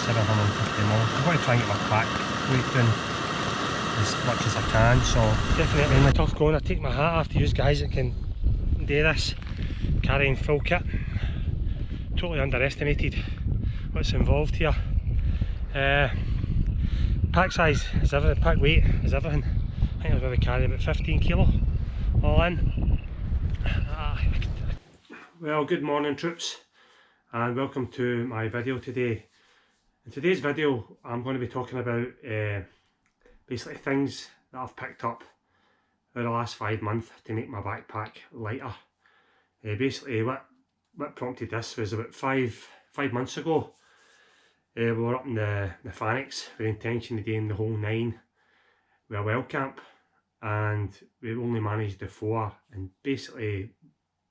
750 ml. I'm going to try and get my pack weight down as much as I can, so definitely in the tough going. I take my hat off to you guys that can do this, carrying full kit. Totally underestimated what's involved here. Pack size is everything, pack weight is everything. I think I'm going to carry about 15 kilo all in. Well, good morning troops, and welcome to my video today. In today's video I'm going to be talking about basically things that I've picked up over the last 5 months to make my backpack lighter. Basically what prompted this was about five months ago. We were up in the Phoenix with the intention of doing the whole 9 with a well camp, and we only managed the 4, and basically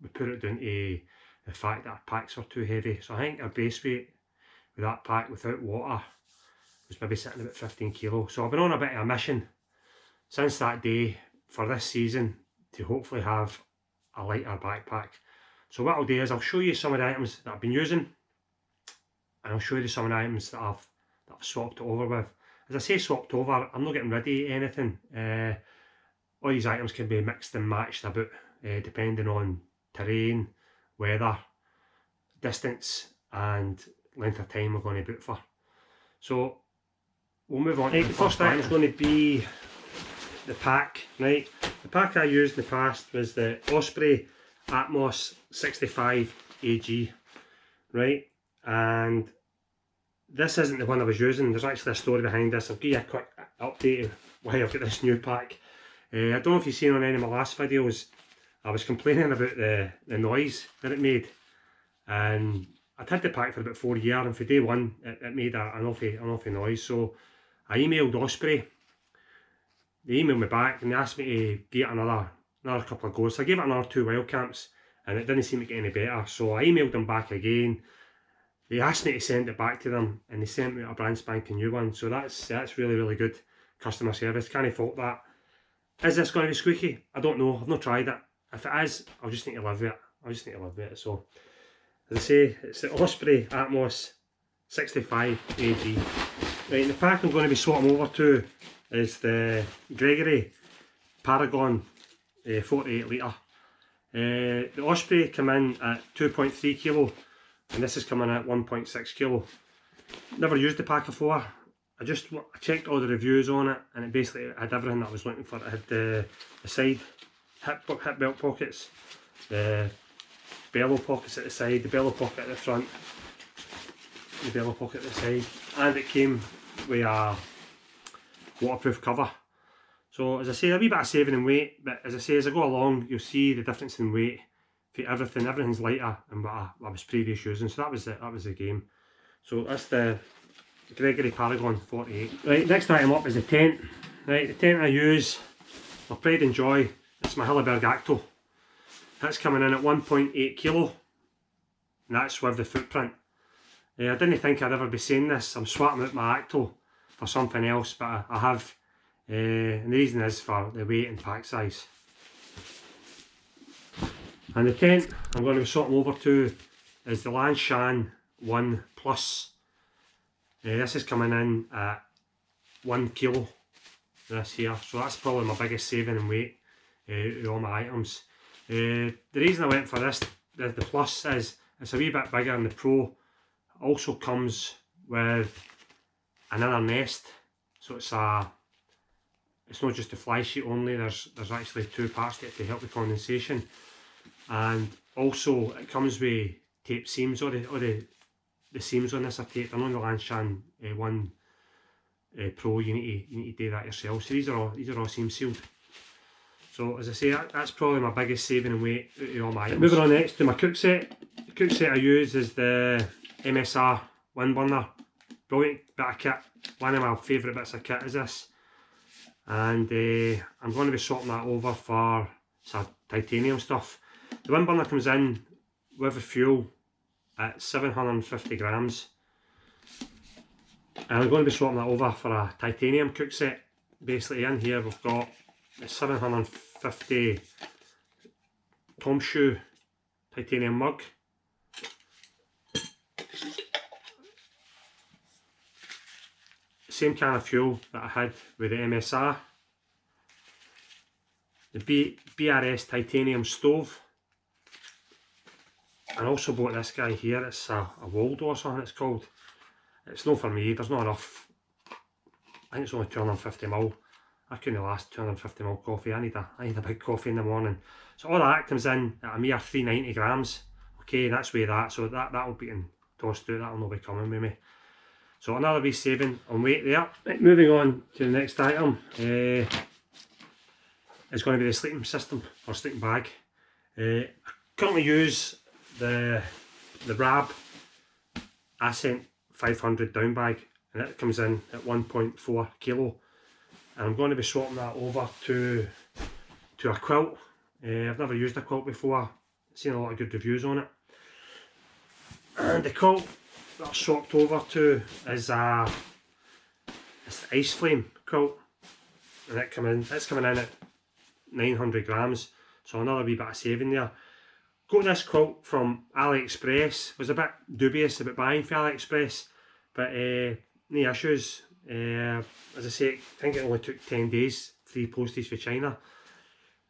we put it down to the fact that our packs were too heavy. So I think our base weight with that pack without water was maybe sitting about 15 kilo. So I've been on a bit of a mission since that day for this season to hopefully have a lighter backpack. So what I'll do is I'll show you some of the items that I've been using, and I'll show you some of the items that I've swapped it over with. As I say swapped over, I'm not getting rid of anything. All these items can be mixed and matched about depending on terrain, weather, distance and length of time we're going to boot for. So we'll move on. The first item is going to be the pack. Right, the pack I used in the past was the Osprey Atmos 65 AG. Right, and this isn't the one I was using. There's actually a story behind this. I'll give you a quick update of why I've got this new pack. I don't know if you've seen on any of my last videos, I was complaining about the noise that it made, and I'd had the pack for about 4 years, and for day one it made an awful noise. So I emailed Osprey. They emailed me back and they asked me to get another couple of goes. So I gave it another 2 wild camps and it didn't seem to get any better. So I emailed them back again. They asked me to send it back to them and they sent me a brand spanking new one. So that's really good customer service. Can't fault that. Is this going to be squeaky? I don't know. I've not tried it. If it is, I'll just need to live with it. So as I say, it's the Osprey Atmos 65 AG. Right, the pack I'm going to be swapping over to is the Gregory Paragon 48 litre. The Osprey came in at 2.3 kilo and this is coming at 1.6 kilo. Never used the pack before. I checked all the reviews on it and it basically had everything that I was looking for. It had the side hip belt pockets, the bellow pockets at the side, the bellow pocket at the front, the bellow pocket at the side, and it came with a waterproof cover. So as I say, a wee bit of saving in weight, but as I say, as I go along you'll see the difference in weight for everything's lighter than what I was previous using. So that was the game. So that's the Gregory Paragon 48. Right, next item up is the tent. Right, the tent I use, my pride and joy, it's my Hilleberg Acto. That's coming in at 1.8 kilo, and that's with the footprint. I didn't think I'd ever be saying this. I'm swapping out my Acto for something else, but I have, and the reason is for the weight and pack size. And the tent I'm going to be swapping over to is the Msr One Plus. This is coming in at 1 kilo, this here, so that's probably my biggest saving in weight of all my items. The reason I went for this, the Plus, is it's a wee bit bigger than the Pro. It also comes with another nest, so it's not just the fly sheet only. There's actually 2 parts to it to help the condensation, and also it comes with tape seams. All the seams on this are taped. I know in the Msr One Pro you need to do that yourself. So these are all seam sealed. So as I say, that's probably my biggest saving in weight out of all my items. Moving on next to my cook set. The cook set I use is the Msr One Burner. Brilliant bit of kit. One of my favourite bits of kit is this. And I'm going to be swapping that over for some titanium stuff. The One Burner comes in with the fuel at 750 grams. And I'm going to be swapping that over for a titanium cook set. Basically in here we've got a 750 Tom Shoe titanium mug. same can of fuel that I had with the MSR. The BRS titanium stove. And also bought this guy here. It's a Waldo or something it's called. It's not for me, there's not enough. I think it's only 250ml. I couldn't last 250ml coffee. I need a big coffee in the morning. So all that comes in at a mere 390 grams. Okay, that's way that, so that'll be tossed out, that'll not be coming with me. So another wee saving on weight there. Right, moving on to the next item. It's going to be the sleeping system or sleeping bag. I currently use the Rab Ascent 500 down bag, and it comes in at 1.4 kilo. And I'm going to be swapping that over to a quilt. I've never used a quilt before. Seen a lot of good reviews on it. And the quilt that I've swapped over to is the Ice Flame quilt, and it's coming in at 900 grams. So another wee bit of saving there. Got this quilt from AliExpress. Was a bit dubious about buying for AliExpress, but no issues. As I say, I think it only took 10 days, free postage for China,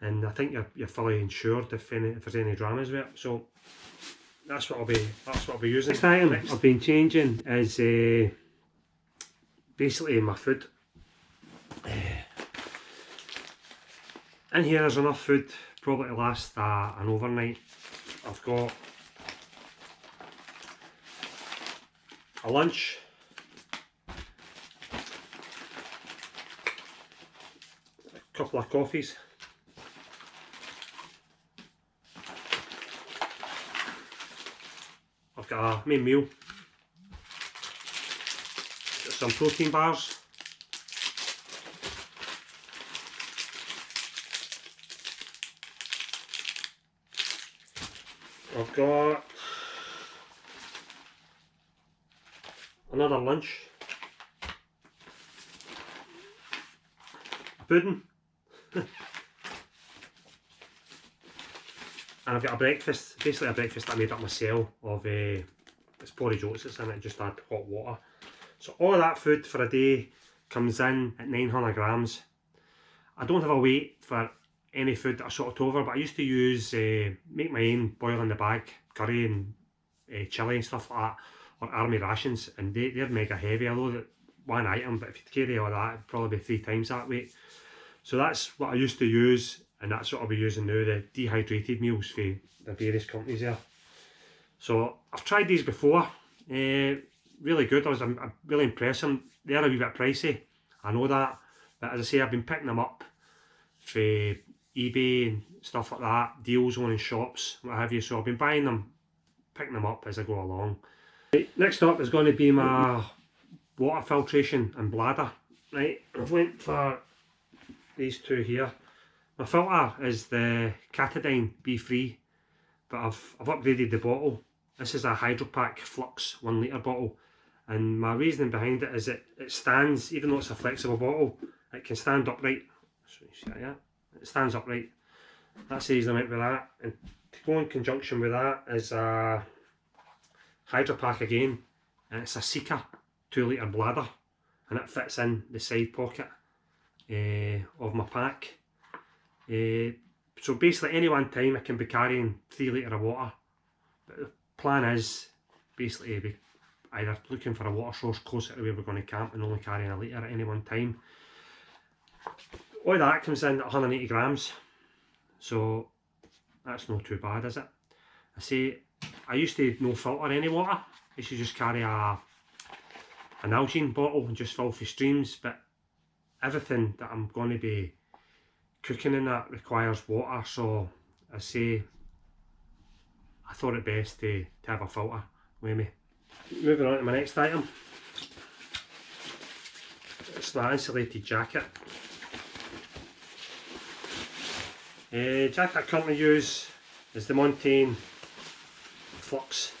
and I think you're fully insured if there's any dramas with it. So that's what I'll be using. Next item I've been changing is basically my food. In here there's enough food probably to last an overnight. I've got a lunch, a couple of coffees, I've got a main meal, got some protein bars, I've got another lunch, a pudding, and I've got a breakfast, basically a breakfast that I made up myself of it's porridge oats that's in it, just add hot water. So all of that food for a day comes in at 900 grams. I don't have a weight for any food that I sort over, but I used to use, make my own boil in the bag curry and chilli and stuff like that, or army rations, and they're mega heavy. Although that one item, but if you carry all that, it'd probably be 3 times that weight. So that's what I used to use, and that's what I'll be using now, the dehydrated meals for the various companies there. So I've tried these before, really good. I'm really impressed. They're a wee bit pricey, I know that, but as I say, I've been picking them up for eBay and stuff like that, deals on in shops, what have you. So I've been picking them up as I go along. Right, next up is going to be my water filtration and bladder. Right, I've went for these two here. My filter is the Catadine B3, but I've upgraded the bottle. This is a Hydropack Flux 1 litre bottle, and my reasoning behind it is it stands, even though it's a flexible bottle, it can stand upright. So you see that, yeah? It stands upright. That's the reason I went with that. And to go in conjunction with that is a Hydropack again, and it's a Sika 2 litre bladder, and it fits in the side pocket of my pack. So basically any one time I can be carrying 3 litre of water, but the plan is basically be either looking for a water source closer to where we're going to camp and only carrying a litre at any one time. All that comes in at 180 grams, so that's not too bad, is it? I say, I used to no filter any water. I used to just carry an Nalgene bottle and just fill for streams, but everything that I'm going to be cooking in that requires water, so I say, I thought it best to have a filter with me. Moving on to my next item. It's my insulated jacket. Jacket I currently use is the Montane Flux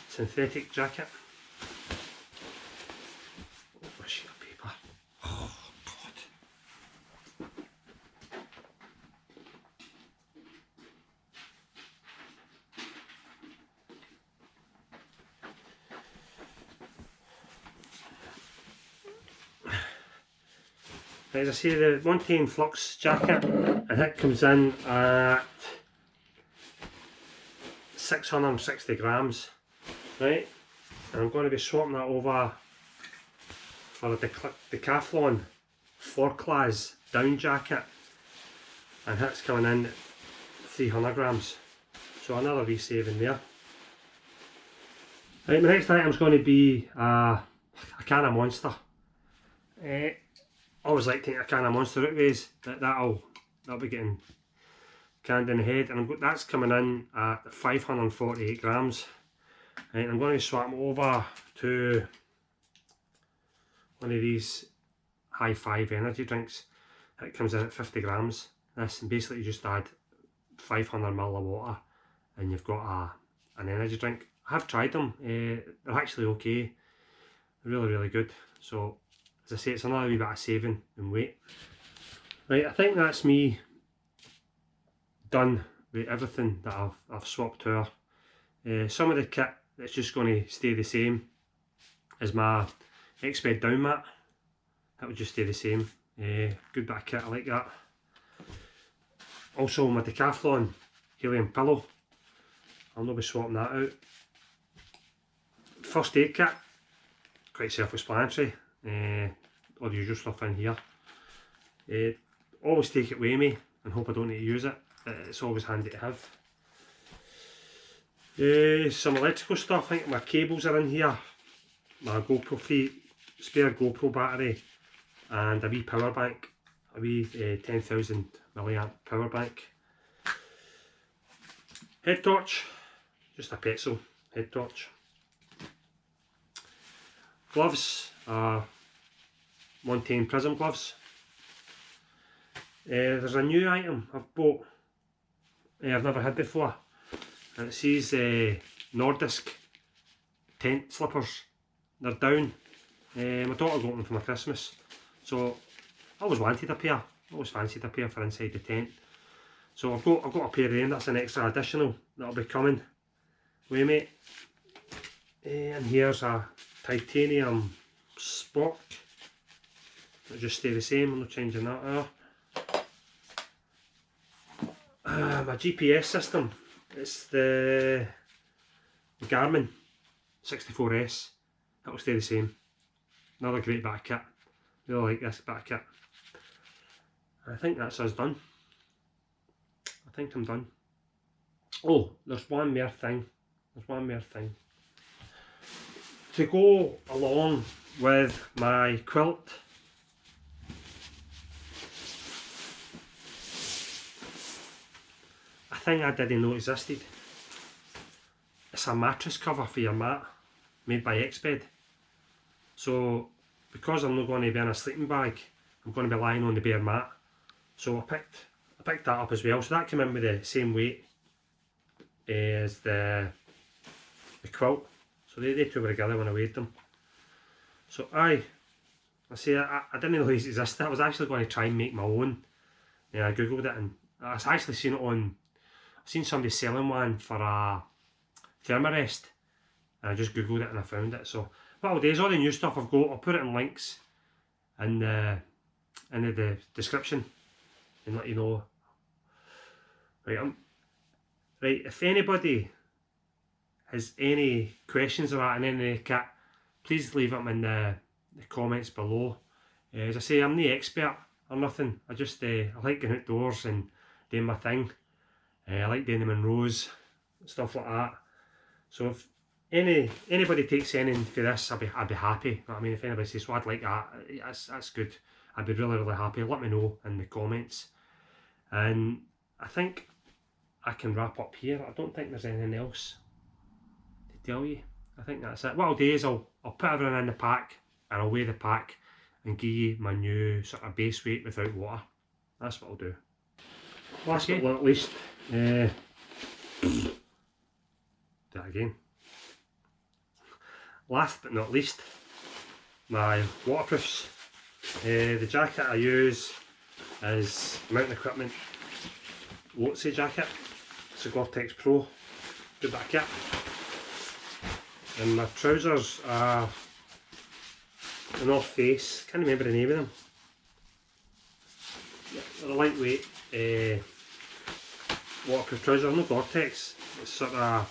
synthetic jacket. Oh, a sheet of paper. Oh God. As I say, the 110 flux jacket, and it comes in at 660 grams, right? And I'm going to be swapping that over for a Decathlon 4-class down jacket, and that's coming in at 300 grams, so another wee saving there. Right, my next item is going to be a can of Monster. Always like to take a can of Monster outways, that'll be getting canned in the head, and that's coming in at 548 grams. Right, I'm going to swap it over to one of these high 5 energy drinks. It comes in at 50 grams. This, and basically you just add 500 ml of water and you've got an energy drink. I have tried them, they're actually okay, really good. So as I say, it's another wee bit of saving in weight. Right, I think that's me done with everything that I've swapped to her. Some of the kit that's just going to stay the same is my X-Bed down mat. That would just stay the same. Good bit of kit, I like that. Also my Decathlon helium pillow, I'll not be swapping that out. First aid kit, quite self-explanatory. All the usual stuff in here. Always take it with me and hope I don't need to use it. It's always handy to have. Some electrical stuff, I think my cables are in here. My GoPro spare GoPro battery and a wee power bank. A wee 10,000 milliamp power bank. Head torch, just a pencil head torch. Gloves, 110 prism gloves. There's a new item I've bought, I've never had before, and it says Nordisk tent slippers. They're down. My daughter got them for my Christmas, so I always wanted a pair. Always fancied a pair for inside the tent. So I've got a pair of them. That's an extra additional that'll be coming with me. And here's a titanium spork. It'll just stay the same. I'm not changing that there. My GPS system. It's the Garmin 64S. It'll stay the same. Another great bit of kit. Really like this bit of kit. I think that's us done. I think I'm done. Oh, there's one more thing. To go along with my quilt, a thing I didn't know existed. It's a mattress cover for your mat, made by X-Bed. So, because I'm not going to be in a sleeping bag, I'm going to be lying on the bare mat. So I picked that up as well. So that came in with the same weight as the quilt. So they two were together when I weighed them. So I didn't know these existed. I was actually going to try and make my own. I googled it and I actually seen it on. I've seen somebody selling one for a thermarest, and I just googled it and I found it. So what I'll do is all the new stuff I've got, I'll put it in links in the description and let you know. Right, if anybody has any questions about any of the kit, please leave them in the comments below. As I say, I'm no expert or nothing. I just I like going outdoors and doing my thing. I like doing the Munros, stuff like that. So if anybody takes anything for this, I'd be happy. You know what I mean? If anybody says, well, I'd like that, that's good. I'd be really happy. Let me know in the comments. And I think I can wrap up here. I don't think there's anything else to tell you. I think that's it. What I'll do is I'll put everything in the pack and I'll weigh the pack and give you my new sort of base weight without water. That's what I'll do. Last but not least, do that again. Last but not least, my waterproofs. The jacket I use is Mountain Equipment Lotsy jacket. It's a Gore-Tex Pro. Good bit of kit. And my trousers are the North Face. Can't remember the name of them. They're a lightweight waterproof trousers, no Gore-Tex. It's sort of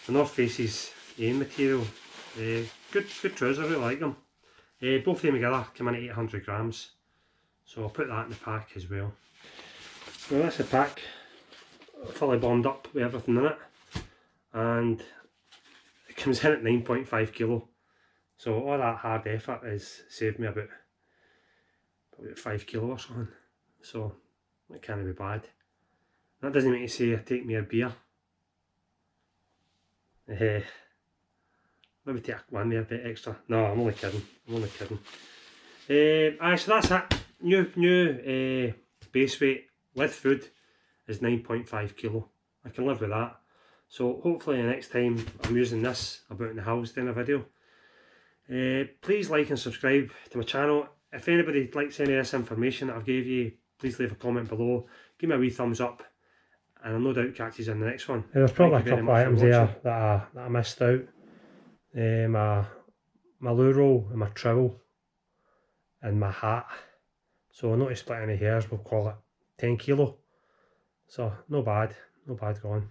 the North Face's AIM material. Good trousers, I really like them. Both of them together come in at 800 grams, so I'll put that in the pack as well. Well, that's the pack, fully bombed up with everything in it, and it comes in at 9.5 kilo. So all that hard effort has saved me about 5 kilo or something. So it can't be bad. That doesn't make you say I take me a beer. Maybe take one there, a bit extra. No, I'm only kidding. So that's it. New base weight with food is 9.5 kilo. I can live with that. So hopefully the next time I'm using this about in the house doing a video. Please like and subscribe to my channel. If anybody likes any of this information that I've gave you, please leave a comment below. Give me a wee thumbs up, and I'll no doubt catch you in the next one. There's probably a couple of items there that I missed out. My loo roll and my trowel and my hat. So not to split any hairs, we'll call it 10 kilo. So no bad going.